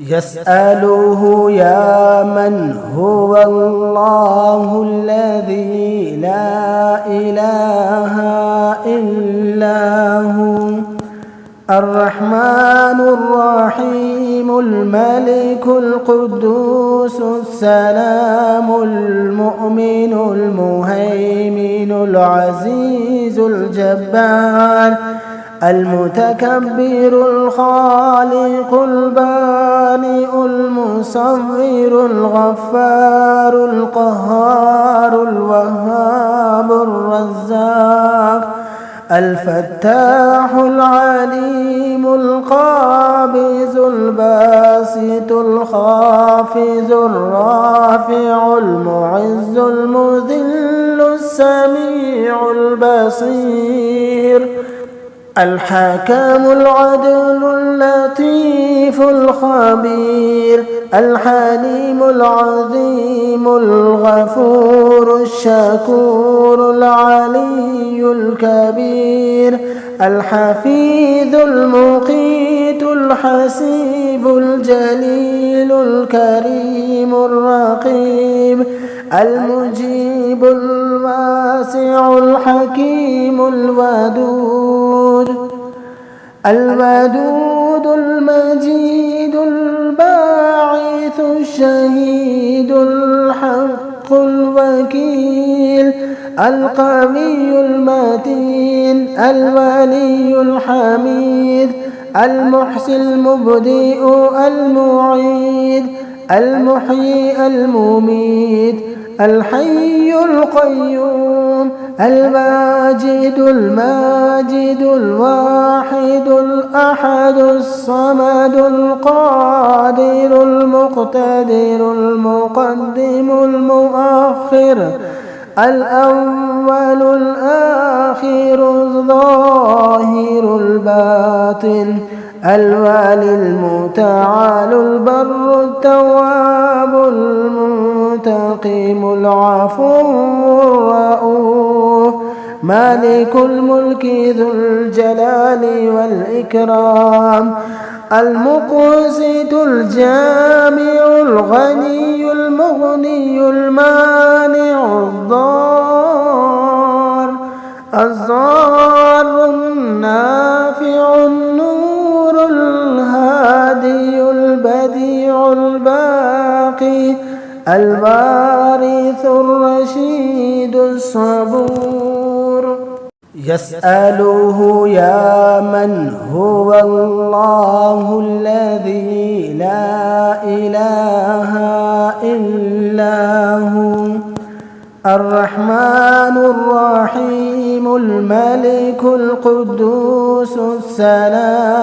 يسأله يا من هو الله الذي لا إله إلا هو الرحمن الرحيم الملك القدوس السلام المؤمن المهيمن العزيز الجبار المتكبر الخالق البارئ المصور الغفار القهار الوهاب الرزاق الفتاح العليم القابض الباسط الخافض الرافع المعز المذل السميع البصير الحكم العدل اللطيف الخبير الحليم العظيم الغفور الشكور العلي الكبير الحفيظ المقيت الحسيب الجليل الكريم الرقيب المجيب الواسع الحكيم الودود المجيد الباعث الشهيد الحق الوكيل القوي المتين الولي الحميد المحصي المبدئ المعيد المحيي المميت الحي القيوم الواجد الماجد الواحد الأحد الصمد القادر المقتدر المقدم المؤخر الأول الآخر الظاهر الباطن الوالي المتعال البر التواب المنتقم العفو الرؤوف مالك الملك ذو الجلال والإكرام المقسط الجامع الغني المغني المانع الضار النافع النور الهادي البديع الباقي الوارث الرشيد الصبور يسأله يا من هو الله الذي لا إله إلا هو الرحمن الرحيم الملك القدوس السلام